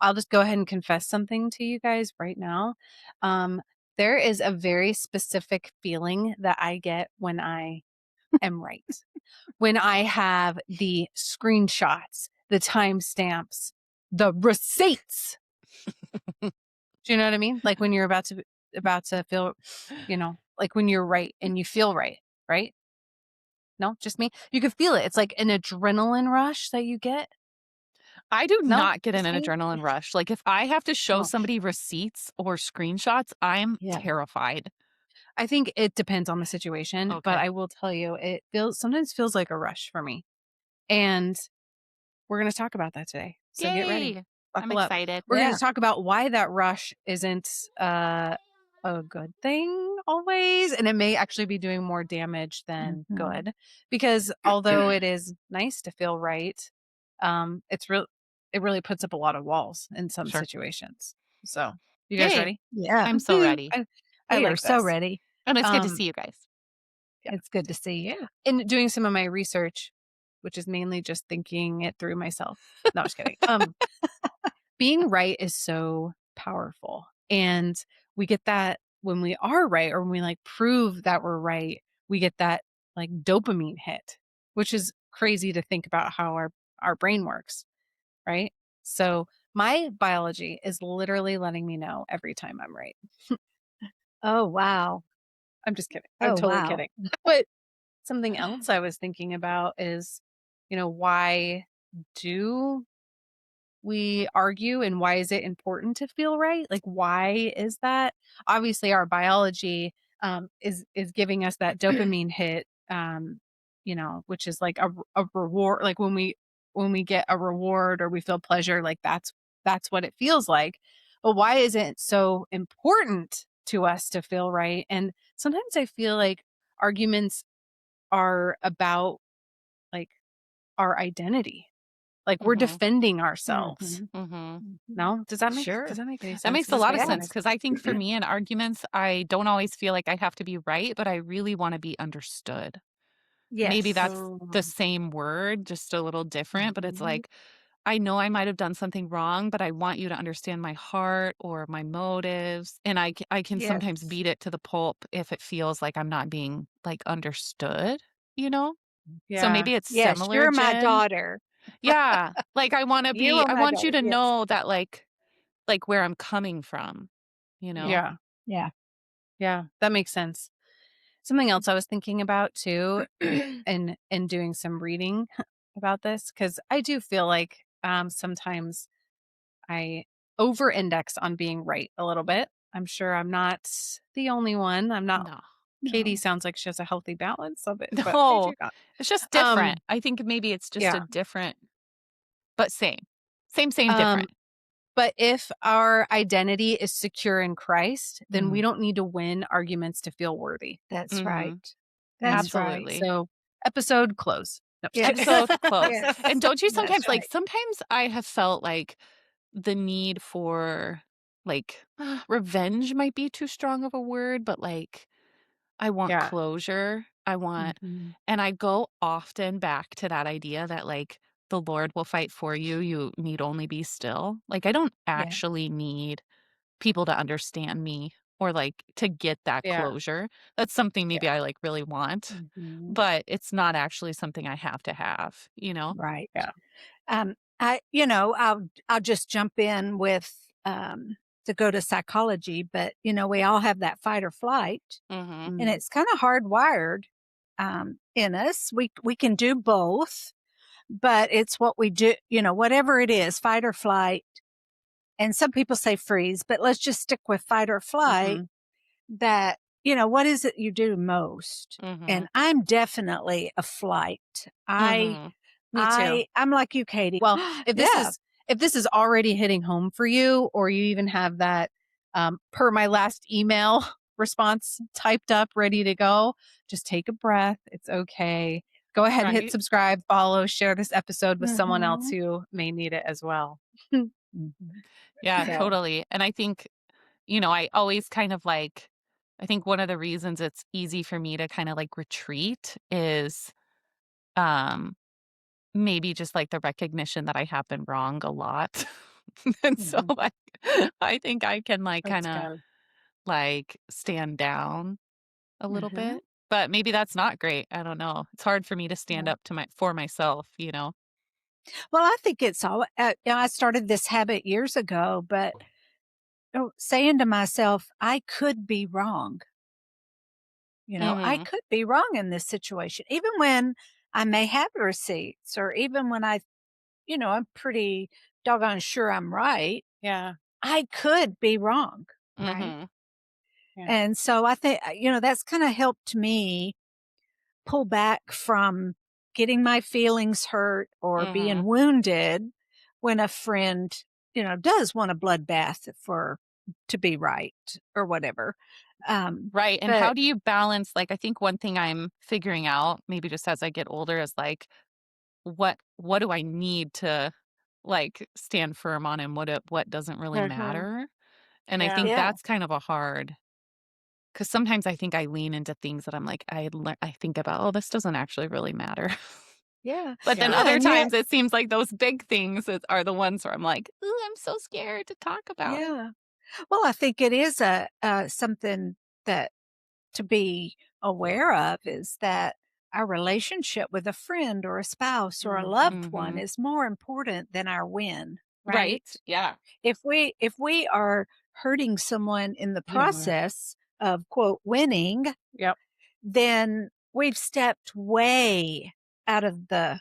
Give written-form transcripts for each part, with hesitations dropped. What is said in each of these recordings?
I'll just go ahead and confess something to you guys right now. Um, there is a very specific feeling that I get when I am right. When I have the screenshots, the timestamps, the receipts. Do you know what I mean? Like when you're about to feel, like when you're right and you feel right, right? No, just me. You can feel it. It's like an adrenaline rush that you get. I do No, not get an just me. adrenaline rush. Like, if I have to show Oh, somebody receipts or screenshots, I'm Yeah. terrified. I think it depends on the situation, but Okay. I will tell you, it sometimes feels like a rush for me. And we're going to talk about that today. So get ready. Yay. I'm Buckle up. excited. We're going Yeah. to talk about why that rush isn't a good thing always. And it may actually be doing more damage than Mhm. good. Because although it is nice to feel right, it really puts up a lot of walls in some Sure. situations. So you guys Yay. ready? Yeah. I'm so Woo-hoo. ready. I We are like so this. ready. And it's good to Um, see you guys. yeah. It's good to see you. In doing some of my research, which is mainly just thinking it through myself. No, just kidding. Being right is so powerful. And we get that when we are right or when we like prove that we're right, we get that like dopamine hit, which is crazy to think about how our brain works, right? So my biology is literally letting me know every time I'm right. Oh, wow. I'm just kidding. I'm Oh, totally wow. kidding. But something else I was thinking about is, why do we argue and why is it important to feel right? Like, why is that? Obviously, our biology is giving us that dopamine hit, which is like a reward. Like when we get a reward or we feel pleasure, like that's what it feels like. But why is it so important to us to feel right? And sometimes I feel like arguments are about like our identity. Like we're Mhm. defending ourselves. Mhm. Mhm. Mhm. No? Does Sure. that make any That sense? makes Is a this lot of making sense any Yes. because sense? I think for me in arguments, I don't always feel like I have to be right, but I really want to be understood. Maybe Yes. that's the Oh. same word, just a little different, but it's Mhm. like, I know I might have done something wrong, but I want you to understand my heart or my motives. And I can sometimes Yes. beat it to the pulp if it feels like I'm not being like understood, you know? So Yeah. maybe it's Yes, similar, you're my Jen. daughter. Yeah. Like You are I my want you daughter. to Yes. know that like where I'm coming from, you know? Yeah. Yeah. Yeah. That makes sense. Something else I was thinking about too, and doing some reading about this, because I do feel like sometimes I over index on being right a little bit. I'm sure I'm not the only one. I'm not No. Katie No. sounds like she has a healthy balance of it, but No. maybe not. It's just different. Um, I think maybe it's just a yeah. different but same. Same, Um, different. but if our identity is secure in Christ, then we Mm, don't need to win arguments to feel worthy. that's right. Mhm. That's And right. Absolutely. so episode close. No, just kidding. Yes. Episode close. And Yes. don't you That's sometimes like right. sometimes I have felt like the need for like revenge might be too strong of a word, but like I want Yeah. closure. I want Mhm. and I go often back to that idea that like the Lord will fight for you. You need only be still. Like I don't Yeah. actually need people to understand me or like to get that Yeah. closure. That's something Yeah. maybe I like really want, Mhm. but it's not actually something I have to have, you know? Right. Yeah. I'll just jump in with, to go to psychology, but, we all have that fight or flight, Mhm. and Mm, it's kinda hardwired, in us. We can do both, but it's what we do, whatever it is, fight or flight, and some people say freeze, but let's just stick with fight or flight mhm. that, what is it you do most? And Mhm. I'm definitely a flight. Mhm. Me too. I'm like you, Katie. Well, if this Yeah. is if this is already hitting home for you, or you even have that per my last email response typed up, ready to go, just take a breath. It's okay. Go ahead, hit Right? subscribe, follow, share this episode with someone else Mhm. who may need it as well. Mhm. Yeah, So, totally. And I think, I always kind of like I think one of the reasons it's easy for me to kind of like retreat is um maybe just like the recognition that I have been wrong a lot. And so, Mhm. I think I can, like, That's kinda, good. like, stand down a little Mhm. bit, but maybe that's not great, I don't know. It's hard for me to stand Yeah. up to my for myself, you know? Well, I think it's all I started this habit years ago, but, saying to myself, "I could be wrong." I Mhm, could be wrong in this situation, even when I may have the receipts or even when I'm pretty doggone sure I'm right. Yeah. I could be wrong, right? mhm, Yeah. And so I think, that's kind of helped me pull back from getting my feelings hurt or being mhm. wounded when a friend, does want a bloodbath to be right or whatever. Right, and how But do you balance, like, I think one thing I'm figuring out, maybe just as I get older, is, like, what do I need to, like, stand firm on, and what doesn't really Mhm. matter? And I Yeah. think yeah, that's kind of a hard, because sometimes I think I lean into things that I'm like, I think about, "Oh, this doesn't actually really matter." yeah, But then Yeah. yeah, other and yet, times, it seems like those big things are the ones where I'm like, "Ooh, I'm so scared to talk about." yeah. Well, I think it is something that to be aware of is that our relationship with a friend or a spouse or a Mhm. loved one Mhm. is more important than our win, Right, right? yeah. If we are hurting someone in the Yeah. process of quote winning, Yep. then we've stepped way out of the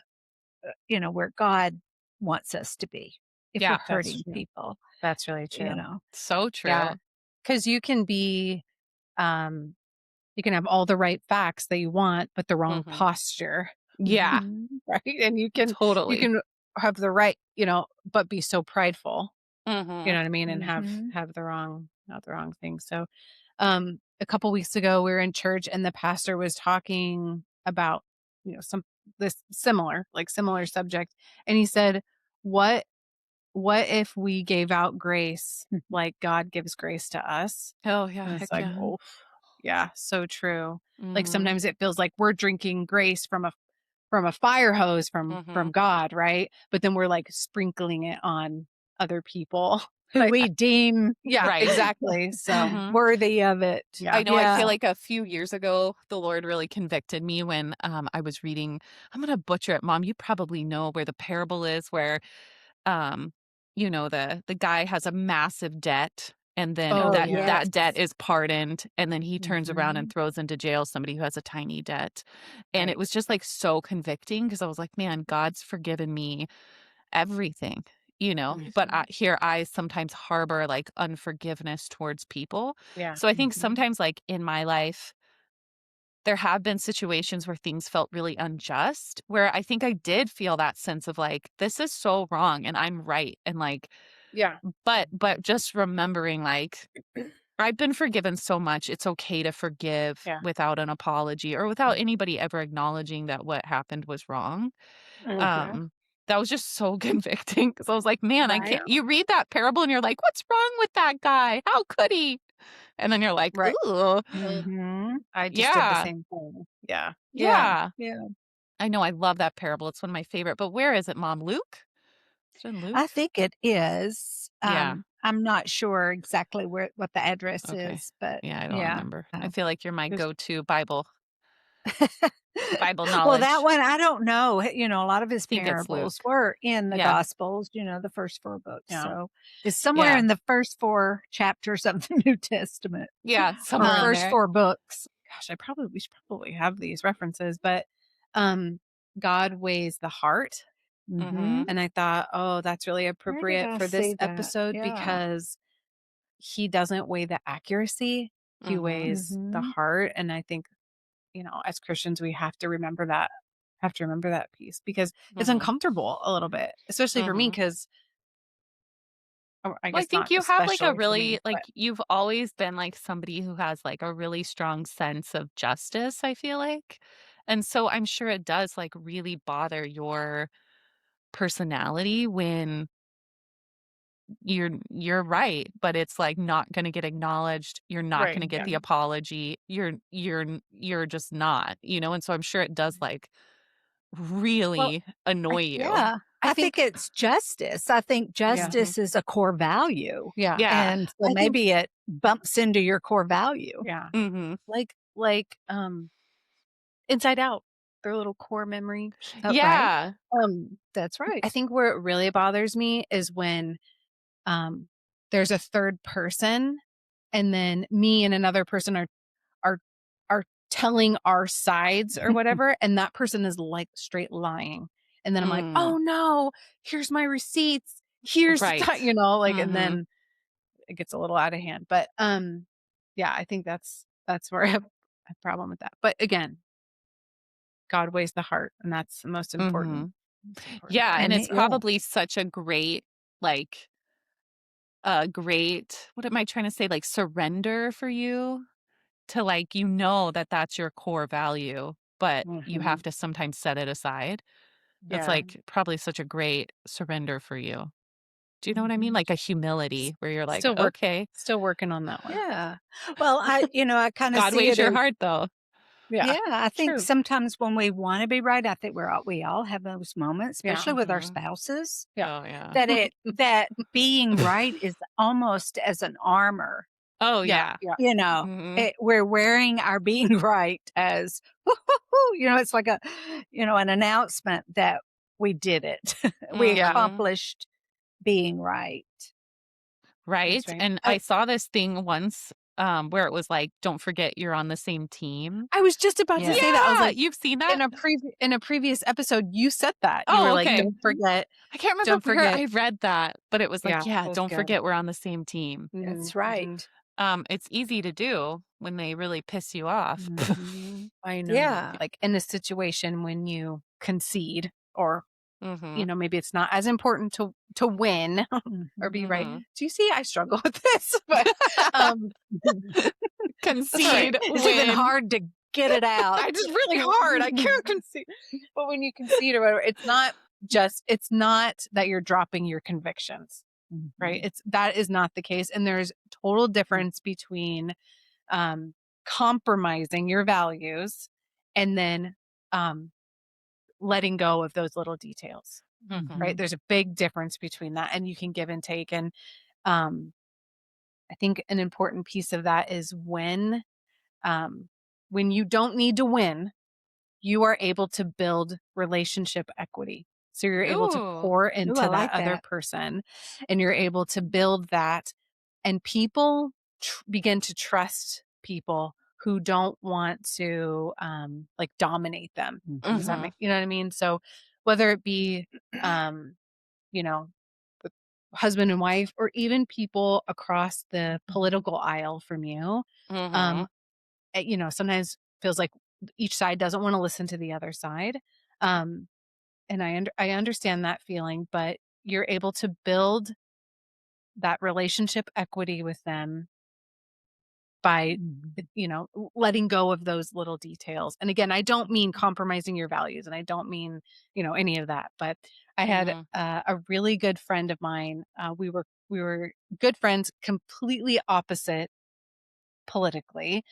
where God wants us to be if we're Yeah, That's hurting true. people, That's really you true. know. so Yeah. true. Because um, you can have all the right facts that you want, but the wrong Mhm. posture, Yeah, Mhm. right? And you totally. can have the right, but be so prideful, you Mhm. know what I mean, and Mhm. have the wrong, not the wrong thing. So, a couple weeks ago, we were in church, and the pastor was talking about, some this similar subject, and he said, "What what if we gave out grace like God gives grace to us?" Oh, yeah, And it's heck like, yeah. Mhm. oh, yeah, so true. Like Mhm. sometimes it feels like we're drinking grace from a fire hose from Mhm. God, right? But then we're like sprinkling it on other people. Who And we deem yeah, Right. exactly. So, Mhm. worthy of it. I yeah. know, I feel Yeah. like a few years ago, the Lord really convicted me when, I was reading, I'm gonna butcher it, Mom, you probably know where the parable is where, um, the guy has a massive debt, and then Oh, Oh, yeah. yes. that debt is pardoned, and then he turns around and Mhm. throws into jail somebody who has a tiny debt, and it Right. was just, like, so convicting because I was like, "Man, God's forgiven me everything," but Mhm. here I sometimes harbor, like, unforgiveness towards people. Yeah. So I think Mhm. sometimes, like, in my life, there have been situations where things felt really unjust, where I think I did feel that sense of, like, "This is so wrong, and I'm right," and, like, Yeah. but just remembering, like, I've been forgiven so much, it's okay to forgive Yeah. without an apology or without anybody ever acknowledging that what happened was wrong. Mhm. Um, that was just so convicting because I was like, "Man, I Right. can't." You read that parable and you're like, "What's wrong with that guy? How could he?" And then you're like, Right. "Ooh, Mhm. I just did the yeah, same thing. Yeah. Yeah. yeah." Yeah. I know, I love that parable, it's one of my favorite, but where is it, Mom? Luke? Is it in I Luke? think it is. Yeah, I'm not sure exactly what the address okay. is, but Yeah, I don't yeah. remember. I Uh, feel like you're my Just go-to Bible well, that knowledge. one, I don't know. A lot of I his think it's parables Luke. were in the Yeah, Gospels, the first four books. yeah. So it's somewhere yeah, in the first four chapters of the New Testament yeah, or somewhere in first there. four books. Gosh, we should probably have these references, but, um, God weighs the heart, Mhm. Mhm, and I thought, "Oh, that's really Where did appropriate I for this see that? episode Yeah. because he doesn't weigh the accuracy, he mhm, weighs the Mhm. heart," and I think, as Christians, we have to remember that piece because it's mhm, uncomfortable a little bit, especially for me mhm. because I Well, I guess think not you have, like, a especially for really, me, like, but you've always been, like, somebody who has, like, a really strong sense of justice, I feel like, and so I'm sure it does, like, really bother your personality when you're right, but it's, like, not gonna get acknowledged, you're not right, gonna get yeah. the apology, you're just not, and so I'm sure it does, like, Well, really annoy you. yeah. I I think think it's justice. I think yeah, Mhm. justice is a core value, yeah. Yeah. and so I think maybe it bumps into your core value. yeah. Mhm. Like, Inside Out, their little core memory Oh, right? Yeah. That's right. I think where it really bothers me is when, um, there's a third person and then me and another person are are telling our sides or whatever, and that person is, like, straight lying. And then I'm like, Mm. "Oh, no. Here's my receipts. Here's the Right. ti" you know, like, and Mhm. then it gets a little out of hand. But, yeah, I think that's where I have a problem with that. But again, God weighs the heart, and that's the Mhm. most important Yeah, part. and And it's it, yeah. probably such a great, like, a great what am I trying to say? Like, surrender for you to, like, that that's your core value, but you have Mhm. to sometimes set it aside. That's, Yeah. like, probably such a great surrender for you. Do you know what I mean? Mhm. Like a S humility where you're like, still work "Okay, still working on that one. Yeah. Well, I kinda God see weighs it your as, heart, though." Yeah. yeah, I think True. sometimes when we wanna be right, I think we all have those moments, Yeah. especially with our Mhm. spouses, Yeah. Oh, yeah. that being right is almost as an armor. Oh, Yeah, yeah. yeah. You know, Mhm. we're wearing our being right as, it's like an announcement that we did it. We Yeah. Mhm. accomplished being right. That's Right? right. And I saw this thing once, where it was like, "Don't forget you're on the same team." I was just about to Yeah. say that. I was Yeah! like, You've seen that? in a previous episode, you said that. You were Oh, like, okay. Mhm. I can't remember don't where forget." I read that, but it was Yeah, like, "Yeah, that was don't good. forget we're on the same team." Mhm, That's mhm, right. It's easy to do when they really piss you off. Mhm. I know. Yeah. Like, in a situation when you concede or, Mhm. maybe it's not as important to win or be Mhm. right. Mhm. Do you see I struggle with this? But, um, that's all right. Concede, It's even win. hard to get it out. I just really hard. I can't concede. But when you concede or whatever, it's not that you're dropping your convictions, right? Mhm. That is not the case. And there's total difference between um compromising your values and then um letting go of those little details, right? Mhm. Mhm. There's a big difference between that and you can give and take. And um I think an important piece of that is um when you don't need to win, you are able to build relationship equity. So you're able to Ooh. pour Ooh, I into that like other that. person and you're able to build that. And people begin to trust people who don't want to like dominate them. Does that Mhm. Mhm. make, you know what I mean? So whether it be, um, you know, with husband and wife, or even people across the political aisle from you, um, Mhm. sometimes feels like each side doesn't want to listen to the other side. Um, and I understand that feeling, but you're able to build that relationship equity with them by, Mhm. letting go of those little details. And again, I don't mean compromising your values and I don't mean, any of that, but I had Mhm. a really good friend of mine. We were good friends, completely opposite politically.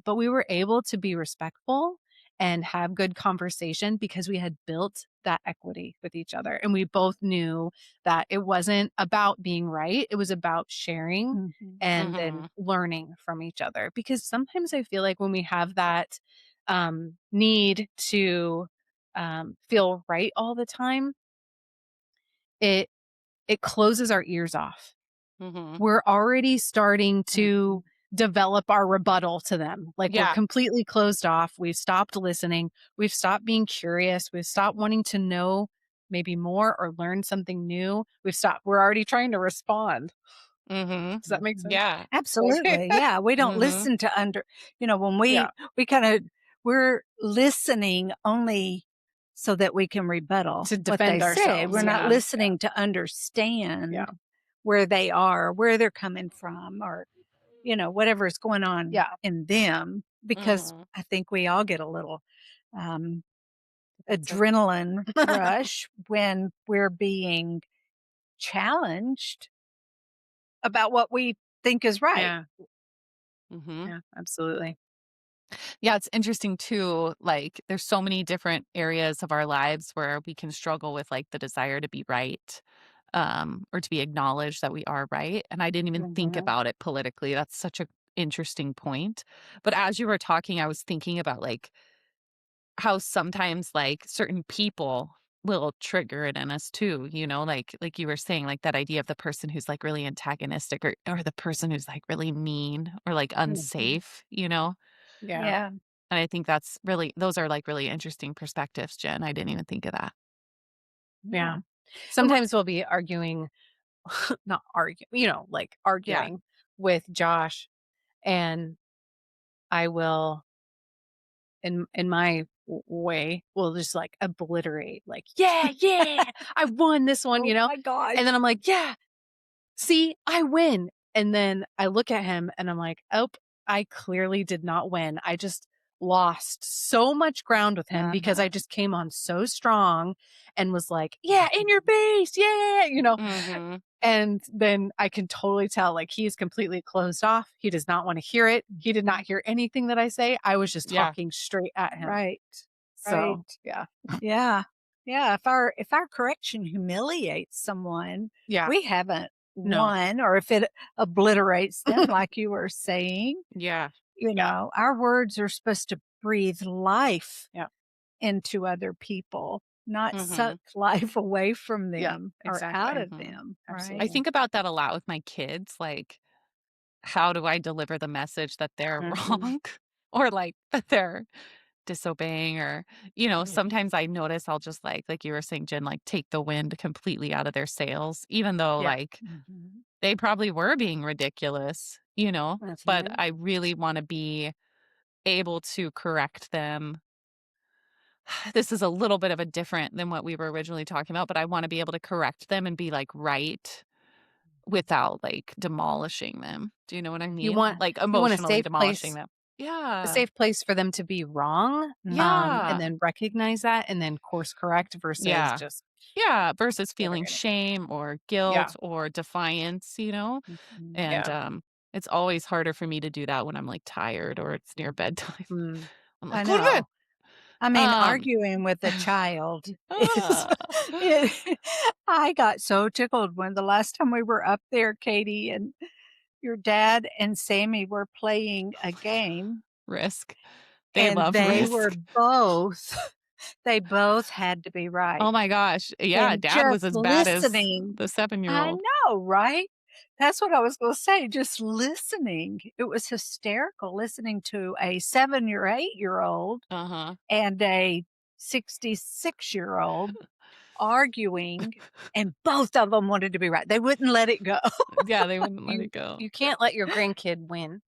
But we were able to be respectful and have good conversation because we had built that equity with each other. And we both knew that it wasn't about being right, it was about sharing Mhm. and then Mhm. learning from each other. Because sometimes I feel like when we have that need to feel right all the time, it it closes our ears off. Mhm. We're already starting to Mhm. develop our rebuttal to them. Like we're Yeah. completely closed off. We've stopped listening. We've stopped being curious. We've stopped wanting to know maybe more or learn something new. We're already trying to respond. Mhm. Does that make sense? Yeah. Like, Absolutely. Yeah, we don't Mhm. listen to when yeah, we kinda we're listening only so that we can rebuttal to what they defend say. ourselves. We're not Yeah. listening to Yeah. understand where they are, where they're coming from, or, whatever is going on Yeah. in them, because Mhm. I think we all get a little, um, Defensive. adrenaline rush when we're being challenged about what we think is right. Yeah. Mhm. Yeah. Absolutely. Yeah, it's interesting too, like, there's so many different areas of our lives where we can struggle with, like, the desire to be right, or to be acknowledged that we are right, and I didn't even think Mhm. about it politically. That's such a interesting point. But as you were talking, I was thinking about, like, how sometimes, like, certain people will trigger it in us too, like you were saying, like, that idea of the person who's, like, really antagonistic or the person who's, like, really mean or, like, Mhm. unsafe. Yeah. Yeah. And I think that's really those are, like, really interesting perspectives, Jen. I didn't even think of that. Yeah. Yeah. And what Sometimes we'll be arguing, not argue, like Yeah. arguing with Josh, and I will, in my way, will just like obliterate, like, yeah, yeah, I won this one, oh my and then gosh. I'm like, yeah, see, I win. And then I look at him and I'm like, oh, I clearly did not win. I just lost so much ground with him because I Uh-huh. just came on so strong and was like, yeah, in your face. Yeah. Mhm. And then I can totally tell, like, he is completely closed off. He does not want to hear it. He did not Mhm. hear anything that I say. I was just Yeah. talking straight at him. Right. Right. So, yeah. Yeah. Yeah. If our correction humiliates someone, Yeah. we haven't No. won, or if it obliterates them, like you were saying, Yeah. our words are supposed to breathe life Yeah. into other people, not suck Mhm. life away from Yeah. them or out Exactly. of Mhm. them. I Right. Absolutely. think about that a lot with my kids, like, how do I deliver the message that they're Mhm. wrong or, like, that they're disobeying or, Yeah. sometimes I notice I'll just, like you were saying, Jen, like, take the wind completely out of their sails, even though, Yeah. like, Mhm. they probably were being ridiculous, That's but right. I really wanna be able to correct them. This is a little bit of a different than what we were originally talking about, but I wanna be able to correct them and be, like, right without, like, demolishing them. Do you know what I You mean? want Like, you want emotionally demolishing them. a Yeah. safe place for them to be wrong, and Yeah. then recognize that and then course correct versus Yeah. just Yeah, versus feeling slithering it. shame or Yeah. guilt or defiance, Mhm. and, Yeah. it's always harder for me to do that when I'm, like, tired or it's near bedtime. Mm. I'm like, I "Go to bed." know. I mean, Um arguing with a child is Ah, it I got so tickled when the last time we were up there, Katie, and your dad and Sammy were playing a game, Risk. They and love they were Risk. both they both had to be Oh right. my gosh. Yeah, And dad was just as bad as listening, the I seven-year-old. know, right? That's what I was gonna say, just listening. It was hysterical listening to a 7 or 8-year-old Uh-huh. and a 66-year-old arguing, and both of them wanted to be right. They wouldn't let it go. Yeah, they wouldn't let You it go. you can't let your grandkid win.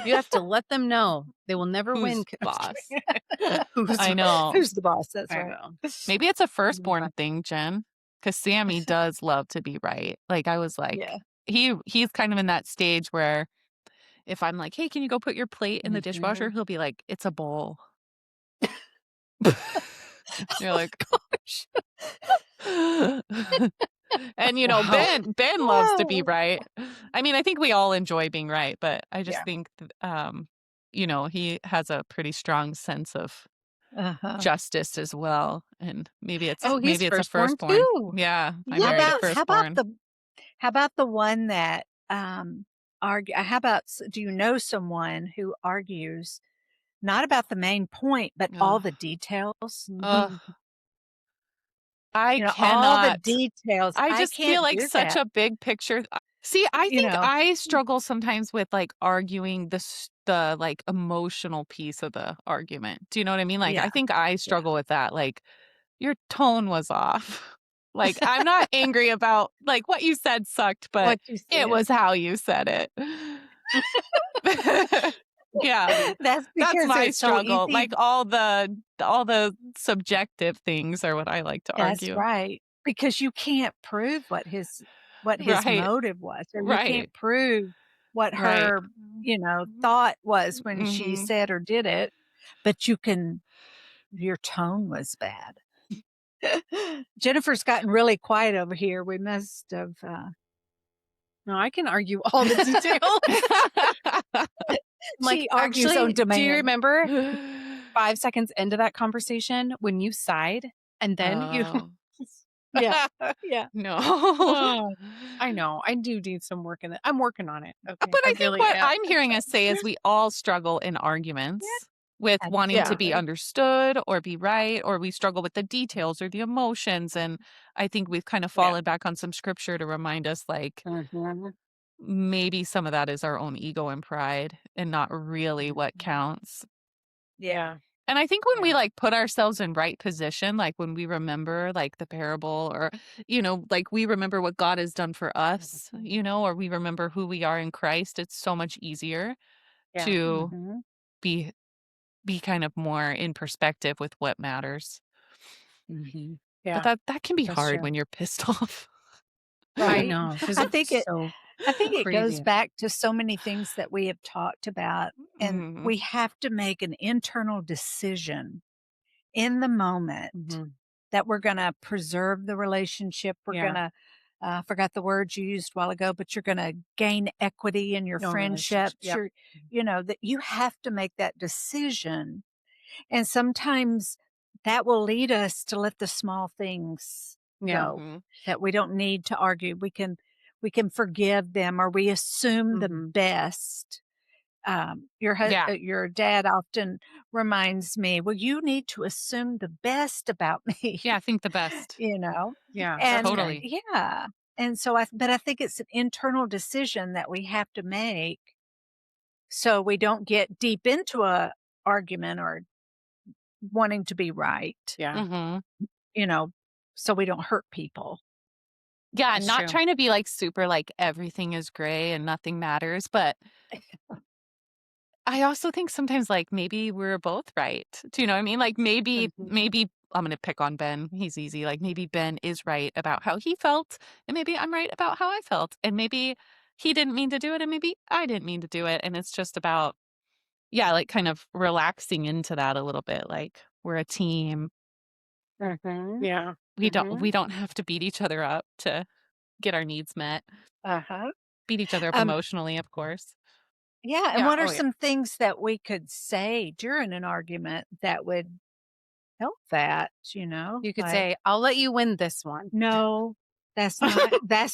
You have to let them know they will never win. Who's I'm just boss? kidding. Who's I know. Who's the boss? That's I right. know. Maybe it's a Mm, firstborn but thing, Jen, because Sammy does love to be right. Like, I was like Yeah. he's kind of in that stage where if I'm like, "Hey, can you go put your plate in the dishwasher?" mhm. He'll be like, "It's a bowl." You're Oh like, gosh. and, Wow. Ben loves to be Oh. right. I mean, I think we all enjoy being right, but I just Yeah. think he has a pretty strong sense of Uh-huh. justice as well, and Oh, he's maybe it's a firstborn firstborn. too. Yeah, I How married a about Yes. firstborn. the one that, argue how about do you know someone who argues not about the main point, but all Ugh, the details? ugh, Mhm. I All the cannot. details. I I just feel can't like do such that, a big picture see, I you think know? I struggle sometimes with, like, arguing the, like, emotional piece of the argument. Do you know what I mean? Like, I Yeah, think I yeah. struggle with that, like, "Your tone was off." Like, I'm not angry about like, what you said sucked, but What you it said. was how you said it. Yeah, That's that's because my it's so struggle. easy. Like, all the subjective things are what I like to That's argue. right, because you can't prove what his Right, motive was, or you right, can't prove what right. her, thought was when she Mhm. said or did it, but your tone was bad. Jennifer's gotten really quiet over here. We must have, No, I can argue all the details. Like, She argues on actually, do you demand. remember 5 seconds into that conversation when you sighed and then you Oh. Yeah. Yeah. No. Oh, I know. I do need some work in it. I'm working on it, But okay? I I think really what am. I'm I'm hearing us say is trying. we all struggle in arguments with wanting to be Absolutely. understood or be right, or we struggle with the details or the emotions. And I think we've kind of Yeah. fallen back on some scripture to remind us, like, Mhm. maybe some of that is our own ego and pride and not really what Mhm. counts. Yeah. Yeah. And I think when we Yeah. like put ourselves in right position, like when we remember like the parable or, like we remember what God has done for us, or we remember who we are in Christ, it's so much easier Yeah. to Mhm. be be kind of more in perspective with what matters. Mhm. But Yeah. that can be That's hard true. when you're pissed off. I Right. know because I it's think it so I think it goes crazy. back to so many things that we have talked about, and Mhm. we have to make an internal decision in the moment Mhm. that we're gonna preserve the relationship, we're Yeah. gonna I forgot the words you used a while ago, but you're gonna gain equity in your No relationship. friendships, Yep. that you have to make that decision, and sometimes that will lead us to let the small things Yeah. go, Mhm. that we don't need to argue. We can forgive them, or we assume the Mhm. best. Yeah. Your dad often reminds me, "Well, you need to assume the best about me," Yeah, think the best. you know? Yeah, that's And good. Totally. yeah. And so I think it's an internal decision that we have to make so we don't get deep into a argument or wanting to be right, Yeah, Mhm. you know, so we don't hurt people. Yeah, that's not true. trying to be like super like everything is gray and nothing matters, but I also think sometimes, like, maybe we're both right. Do you know what I mean? Like, Mhm. maybe I'm gonna pick on Ben. He's easy. Like, maybe Ben is right about how he felt, and maybe I'm right about how I felt, and maybe he didn't mean to do it, and maybe I didn't mean to do it, and it's just about, yeah, like, kind of relaxing into that a little bit. Like, we're a team. Mhm. We don't Mhm. we don't have to beat each other up to get our needs met. Uh-huh. Beat each other up Um, emotionally, of course. yeah, and Yeah, what are oh, yeah. some things that we could say during an argument that would help that, You could Like, say, "I'll let you win this one." "No, that's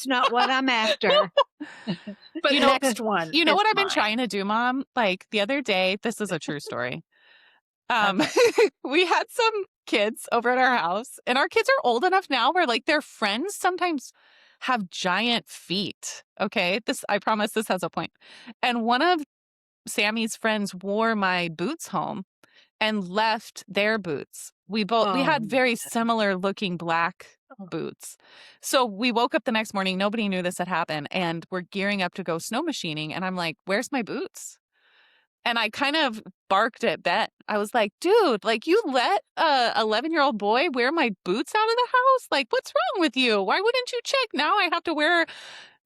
not what I'm after." But You know next one you know is what I've been mine. trying to do, Mom? Like, the other day this is a true story. Um, Okay. we had some kids over at our house, and our kids are old enough now where, like, their friends sometimes have giant feet, okay? I promise this has a point. And one of Sammy's friends wore my boots home and left their boots. We Oh, had very similar looking black oh, boots. So we woke up the next morning, nobody knew this had happened, and we're gearing up to go snow machining, and I'm like, "Where's my boots?" And I kind of barked at Ben. I was like, "Dude, like you let a 11-year-old boy wear my boots out of the house? Like what's wrong with you? Why wouldn't you check? Now I have to wear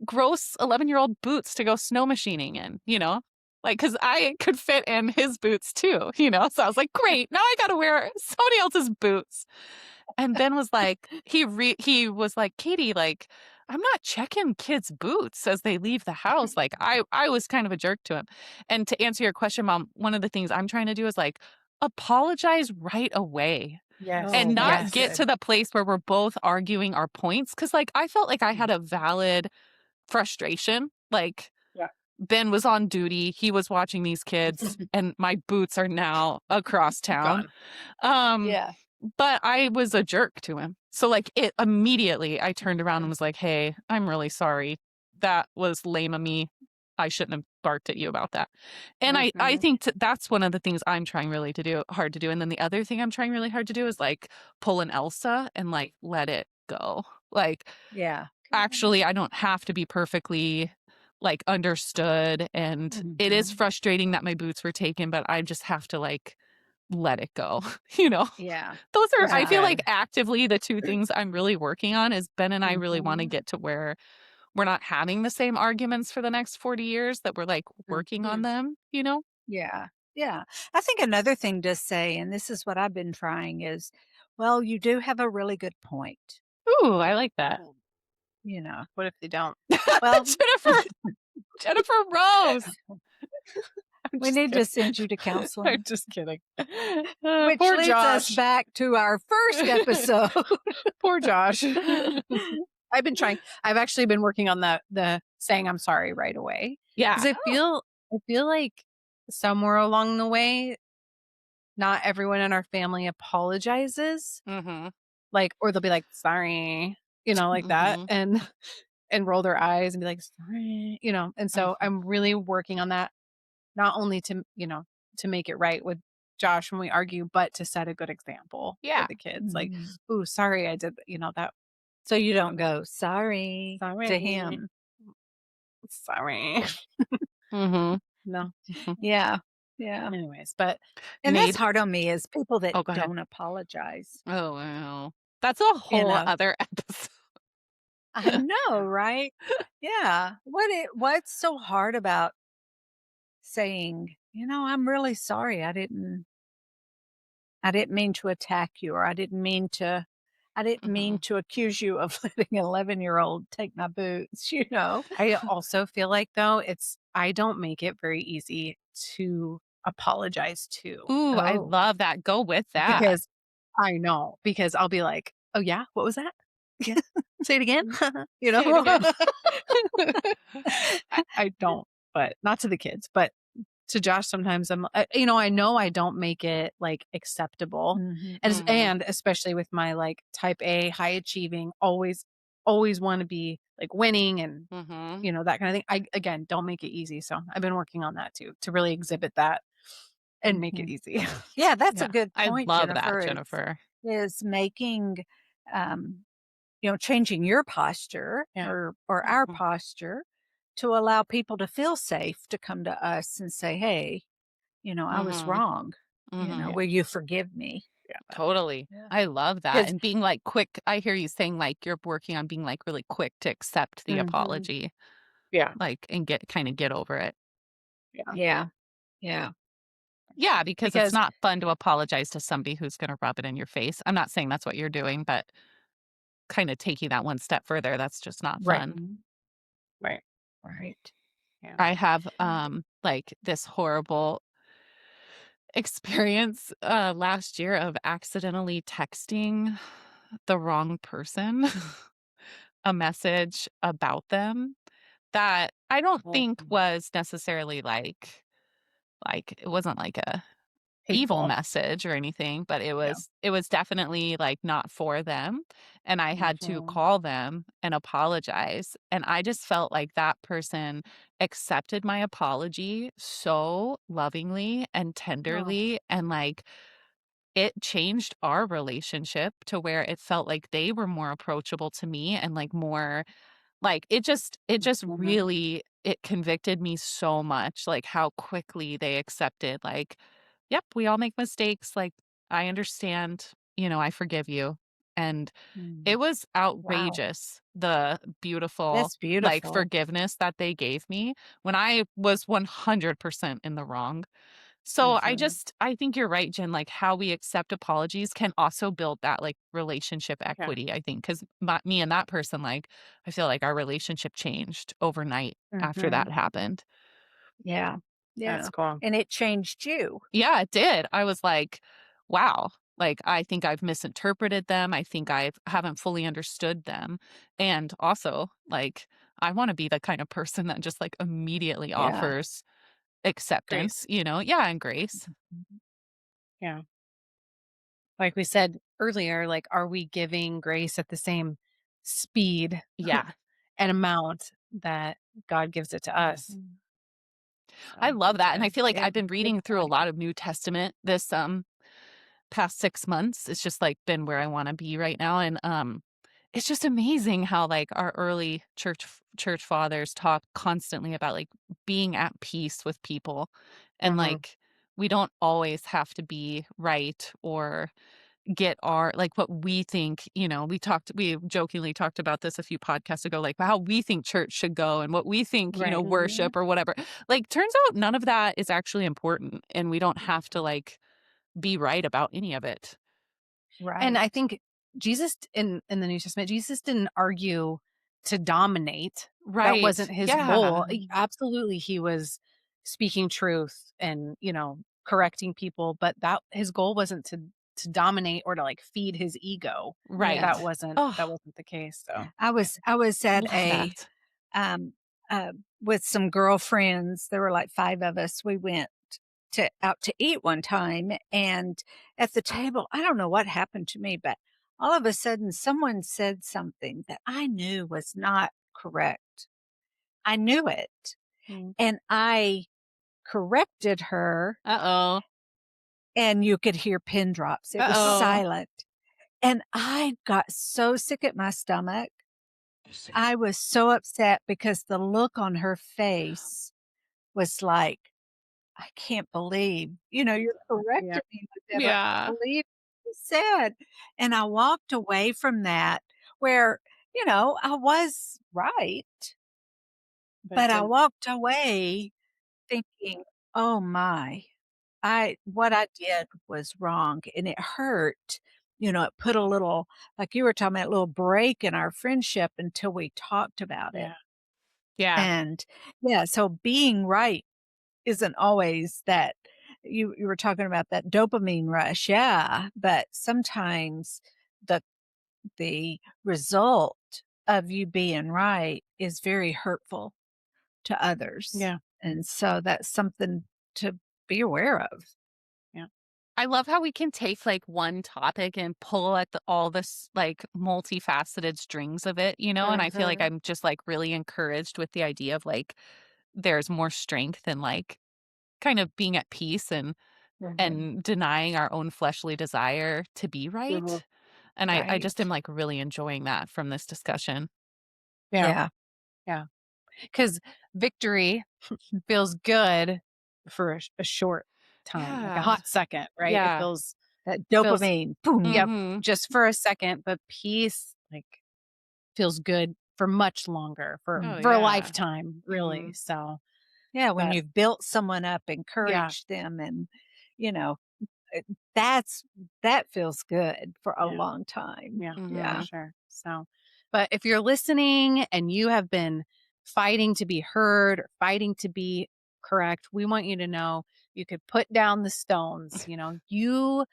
gross 11-year-old boots to go snow machining in, you know?" Like cuz I could fit in his boots too, you know? So I was like, "Great. Now I got to wear somebody else's boots." And Ben was like, he was like, "Katie, like, I'm not checking kids' boots as they leave the house." Like, I was kind of a jerk to him. And to answer your question, Mom, one of the things I'm trying to do is like apologize right away Yes, oh, and not that's get yes. to good. the place where we're both arguing our points. Cause like I felt like I had a valid frustration. Like Yeah. Ben was on duty, he was watching these kids, and my boots are now across town. Gone. Um, Yeah. but I was a jerk to him. So, like, it immediately I turned around and was like, "Hey, I'm really sorry. That was lame of me. I shouldn't have barked at you about that." And I Mhm. think that's one of the things I'm trying really hard to do. And then the other thing I'm trying really hard to do is like pull an Elsa and like let it go. Like, Yeah. actually, I don't have to be perfectly like understood. And it is Mhm. frustrating that my boots were taken, but I just have to like let it go, you know? Yeah. Those are I That's Yeah. feel like good. actively the 2 things I'm really working on is Ben and I really wanna Mhm. get to where we're not having the same arguments for the next 40 years, that we're, like, working on Mhm. them, you know? Yeah. Yeah. I think another thing to say, and this is what I've been trying, is, well, you do have a really good point. Ooh, I like that. You know, What if they don't? well, Jennifer Jennifer Rose. We just need to kidding. send you to I'm counseling. just kidding. Which Poor leads us Josh. back to our first episode. Poor Josh. I've been trying. I've actually been working on the saying I'm sorry right away because Yeah. I feel like somewhere along the way, not everyone in our family apologizes. Mhm. Like, or they'll be like, sorry, like that. Mhm. And roll their eyes and be like, sorry, and so Mhm. I'm really working on that, not only to make it right with Josh when we argue, but to set a good example for Yeah. the kids. Like, Mhm. ooh, sorry, I did, that. So you don't go, sorry to Sorry, him. sorry. Mhm. No. Mhm. Yeah. Yeah. Anyways, but And that's Made hard on me is people that Oh, go ahead. don't apologize. Oh, wow. That's a You whole know, other episode. I know, right? Yeah. What's so hard about saying, I'm really sorry. I didn't mean to attack you, or I didn't mean Mhm. to accuse you of letting an 11-year-old take my boots, I also feel like though I don't make it very easy to apologize to Ooh, I Oh. love that. Go with that. because I know because I'll be like, "Oh yeah, what was that? Yeah, say it again." you Say it know. again. I don't, but not to the kids, but to Josh sometimes I know I don't make it like acceptable. Mhm. Mhm. And especially with my like type A high achieving, always want to be like winning and Mhm. that kind of thing. I again don't make it easy. So I've been working on that too to really exhibit that and make it Mhm. easy. Yeah, that's a Yeah. good I point, love that, Jennifer, is Jennifer. is making, um, changing your posture Yeah. or our Mhm. posture to allow people to feel safe to come to us and say, "Hey, I was Mhm. wrong. Mhm. Yeah. Will you forgive me?" Yeah. Totally. Yeah. I love that. Because And being like quick, I hear you saying like you're working on being like really quick to accept the Mhm. apology, Yeah. like and get over it. Yeah. yeah, yeah. Yeah, because it's Because not fun to apologize to somebody who's going to rub it in your face. I'm not saying that's what you're doing, but kind of taking that one step further, that's just not right. fun. Mhm. Right. Right. Yeah. I have like this horrible experience last year of accidentally texting the wrong person a message about them that I don't think Mhm. was necessarily like it wasn't like a evil Hateful. message or anything, but it Yeah. was it was definitely like not for them, and I had to Mhm. call them and apologize, and I just felt like that person accepted my apology so lovingly and Oh. tenderly, and like it changed our relationship to where it felt like they were more approachable to me and like more like, it just Mhm. really it convicted me so much, like, how quickly they accepted, like, "Yep, we all make mistakes, like, I understand, I forgive you." And Mm. it was Wow. outrageous, the beautiful, That's like, beautiful. forgiveness that they gave me when I was 100% in the wrong. So Mhm. I think you're right, Jen, like, how we accept apologies can also build that, like, relationship Yeah. equity, I think, 'cause me and that person, like, I feel like our relationship changed overnight after that Mhm. happened. Yeah. That's Yeah. cool. And it changed you. Yeah, it did. I was like, "Wow." Like, I think I've misinterpreted them. I think haven't fully understood them. And also, like, I wanna be the kind of person that just, like, immediately Yeah. offers acceptance, Grace. Yeah, and grace. Mhm. Yeah. Like we said earlier, like, are we giving grace at the same speed Yeah. and amount that God gives it to us? Mhm. I So love that's that, and I good. feel like Yeah. I've been Good reading through a point. lot of New Testament this, past 6 months. It's just, like, been where I wanna be right now, and, it's just amazing how, like, our early church fathers talk constantly about, like, being at peace with people, and, Mhm. like, we don't always have to be right or get our like, what we think, we jokingly talked about this a few podcasts ago, like, how we think church should go and what we think, Right. worship or whatever. Like, turns out none of that is actually important, and we don't have to, like, be right about any of it. And I Right. think Jesus in the New Testament, Jesus didn't argue to dominate. That Right. wasn't his Yeah. goal. Mhm. Absolutely, he was speaking truth and, correcting people, but that his goal wasn't to dominate or to like feed his ego. Yeah. Right. That Oh, wasn't the case. So I was at love a that. um with some girlfriends. There were like 5 of us. We went to out to eat one time, and at the table, I don't know what happened to me, but all of a sudden someone said something that I knew was not correct. I knew it, mm, and I corrected her, Uh-oh. and you could hear pin drops. It was Uh-oh. silent, and I got so sick at my stomach. I was so upset because the look on her face was like, "I can't believe, you're yeah. correcting me like that. I Yeah. can't believe what you said." And I walked away from that where, I was right, But it but I didn't. walked away thinking, "Oh my, what I did was wrong," and it hurt. It put a little, like you were talking about, a little break in our friendship until we talked about it. Yeah. Yeah. And yeah, so being right isn't always that. You were talking about that dopamine rush, yeah, but sometimes the the result of you being right is very hurtful to others, Yeah. and so that's something to be aware of. Yeah. I love how we can take like one topic and pull at all this like multifaceted strings of it, and I feel like Mhm. I'm just like really encouraged with the idea of like there's more strength and like kind of being at peace Mhm. and denying our own fleshly desire to be Mhm. right. And I just am Right. like really enjoying that from this discussion. Yeah. Yeah. Yeah. Because victory feels good for a short time, like a Yeah. hot second, right? It Yeah. That feels dopamine, boom. yep, Mhm. just for a second, but peace, like, feels good for much longer, for Oh Mhm. a yeah. lifetime, really, Mhm. so Yeah, when but you've built someone up, yeah, encouraged them, and, you know, eh, that's that feels good for a yeah, long time. yeah, for Yeah. Mhm. sure, so but if you're listening and you have been fighting to be heard or fighting to be correct, we want you to know you could put down the stones, you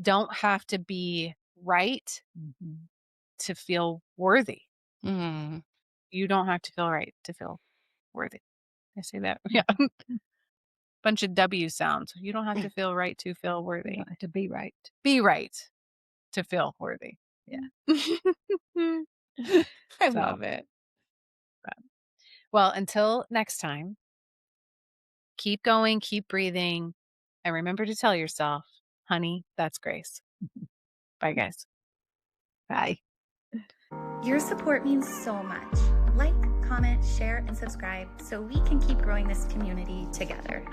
don't have to be right Mhm. to feel worthy. Mhm. You don't have to feel right to feel worthy. I say that. Yeah. Bunch of W sounds. You don't have to feel right to feel You worthy. don't have to be right. Be right to feel worthy. Yeah. I So, love it. well, until next time, keep going, keep breathing, and remember to tell yourself, honey, that's grace. Bye, guys. Bye. Your support means so much. Like, comment, share, and subscribe so we can keep growing this community together.